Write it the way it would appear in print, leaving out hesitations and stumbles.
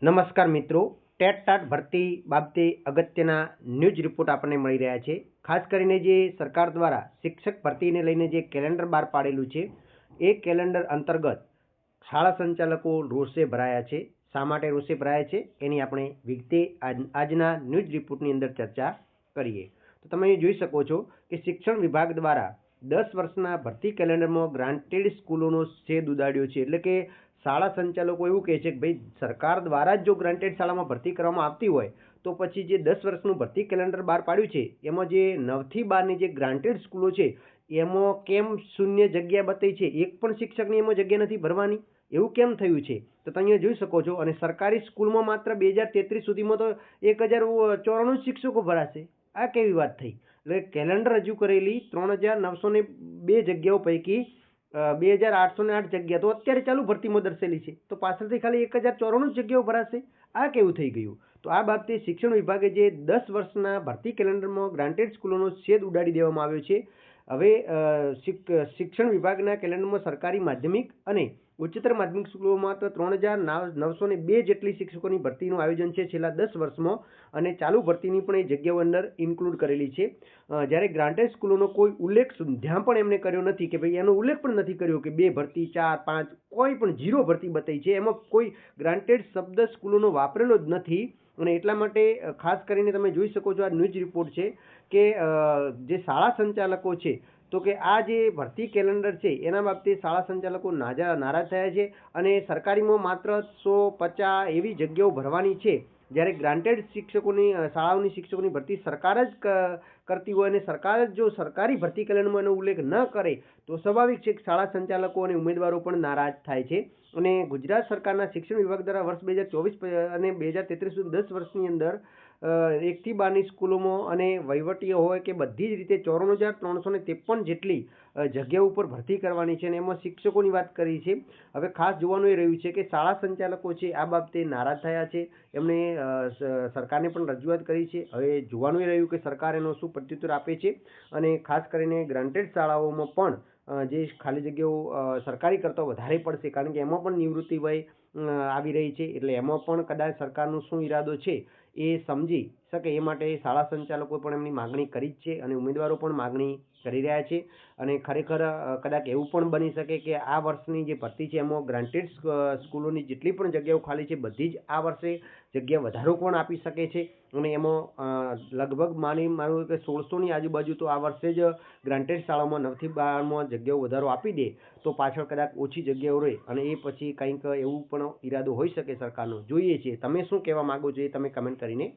નમસ્કાર મિત્રો, TET TAT ભરતી બાબતે અગત્યના ન્યૂઝ રિપોર્ટ આપણને મળી રહ્યા છે। ખાસ કરીને જે સરકાર દ્વારા શિક્ષક ભરતીને લઈને જે કેલેન્ડર બહાર પાડેલું છે એ કેલેન્ડર અંતર્ગત શાળા સંચાલકો રોષે ભરાયા છે। શા માટે રોષે ભરાયા છે એની આપણે વિગતે આજના ન્યૂઝ રિપોર્ટની અંદર ચર્ચા કરીએ। તો તમે જોઈ શકો છો કે શિક્ષણ વિભાગ દ્વારા 10 વર્ષના ભરતી કેલેન્ડરમાં ગ્રાન્ટેડ સ્કૂલોનો છેદ ઉડાડ્યો છે। એટલે કે શાળા સંચાલકો એવું કહે છે કે ભાઈ સરકાર દ્વારા જ જો ગ્રાન્ટેડ શાળામાં ભરતી કરવામાં આવતી હોય તો પછી જે 10 વર્ષનું ભરતી કેલેન્ડર બહાર પાડ્યું છે એમાં જે 9 થી 12ની જે ગ્રાન્ટેડ સ્કૂલો છે એમાં કેમ શૂન્ય જગ્યા બતાવી છે? એક પણ શિક્ષકની એમાં જગ્યા નથી ભરવાની, એવું કેમ થયું છે? તો તમે જોઈ શકો છો। અને સરકારી સ્કૂલમાં માત્ર 2033 સુધીમાં તો 1094 શિક્ષકો ભરાશે। આ કેવી વાત થઈ? એટલે કેલેન્ડર રજૂ કરેલી 3902 જગ્યાઓ પૈકી 2808 જગ્યા તો અત્યારે ચાલુ ભરતીમાં દર્શેલી છે, તો પાછળથી ખાલી 1094 જગ્યાઓ ભરાશે। આ કેવું થઈ ગયું? તો આ બાબતે શિક્ષણ વિભાગે જે 10 વર્ષના ભરતી કેલેન્ડરમાં ગ્રાન્ટેડ સ્કૂલોનો છેદ ઉડાડી દેવામાં આવ્યો છે। હવે શિક્ષણ વિભાગના કેલેન્ડરમાં સરકારી માધ્યમિક અને ઉચ્ચતર માધ્યમિક સ્કૂલોમાં તો 3902 જેટલી શિક્ષકોની ભરતીનું આયોજન છે છેલ્લા 10 વર્ષમાં, અને ચાલુ ભરતીની પણ એ જગ્યાઓ અંદર ઇન્ક્લુડ કરેલી છે। જ્યારે ગ્રાન્ટેડ સ્કૂલોનો કોઈ ઉલ્લેખ ધ્યાન પણ એમને કર્યો નથી કે ભાઈ એનો ઉલ્લેખ પણ નથી કર્યો કે 2 ભરતી 4 5 કોઈ પણ 0 ભરતી બતાવી છે, એમાં કોઈ ગ્રાન્ટેડ શબ્દ સ્કૂલોનો વાપરેલો જ નથી। અને એટલા માટે ખાસ કરીને તમે જોઈ શકો છો, આ ન્યૂઝ રિપોર્ટ છે કે જે શાળા સંચાલકો છે તો કે આ જે ભરતી કેલેન્ડર છે એના બાબતે શાળા સંચાલકો નારાજ થયા છે અને સરકારીમાં માત્ર 150 એવી જગ્યાઓ ભરવાની છે, જ્યારે ગ્રાન્ટેડ શિક્ષકોની શાળાઓની શિક્ષકોની ભરતી સરકાર જ કરતી હોય અને સરકાર જ જો સરકારી ભરતી કેલેન્ડરમાં એનો ઉલ્લેખ ન કરે તો સ્વાભાવિક છે કે શાળા સંચાલકો અને ઉમેદવારો પણ નારાજ થાય છે। અને ગુજરાત સરકારના શિક્ષણ વિભાગ દ્વારા વર્ષ 2024 અને 2033 સુધી 10 વર્ષની અંદર 1 થી 12ની સ્કૂલોમાં અને વહીવટીય હોય કે બધી જ રીતે 54353 જેટલી જગ્યાઓ ઉપર ભરતી કરવાની છે અને એમાં શિક્ષકોની વાત કરી છે। હવે ખાસ જોવાનું એ રહ્યું છે કે શાળા સંચાલકો છે આ બાબતે નારાજ થયા છે, એમણે સરકારને પણ રજૂઆત કરી છે। હવે જોવાનું એ રહ્યું કે સરકાર એનો શું પ્રત્યુત્તર આપે છે, અને ખાસ કરીને ગ્રાન્ટેડ શાળાઓમાં પણ જે ખાલી જગ્યાઓ સરકારી કરતાં વધારે પડશે, કારણ કે એમાં પણ નિવૃત્તિ વય આવી રહી છે, એટલે એમાં પણ કદાચ સરકારનો શું ઈરાદો છે એ સમજી શકે એ માટે શાળા સંચાલકો પણ એમની માગણી કરી જ છે અને ઉમેદવારો પણ માગણી કરી રહ્યા છે। અને ખરેખર કદાચ એવું પણ બની શકે કે આ વર્ષની જે ભરતી છે એમાં ગ્રાન્ટેડ સ્કૂલોની જેટલી પણ જગ્યાઓ ખાલી છે બધી જ આ વર્ષે જગ્યા વધારો પણ આપી શકે છે, અને એમાં લગભગ માનું કે 1600ની આજુબાજુ તો આ વર્ષે જ ગ્રાન્ટેડ શાળામાં 9 થી 12માં જગ્યાઓ વધારો આપી દે તો પાછળ કદાચ ઓછી જગ્યાઓ રહે, અને એ પછી કંઈક એવું પણ ઈરાદો હોઈ શકે સરકારનો। જોઈએ છે, તમે શું કહેવા માગો છો એ તમે કમેન્ટ કરીને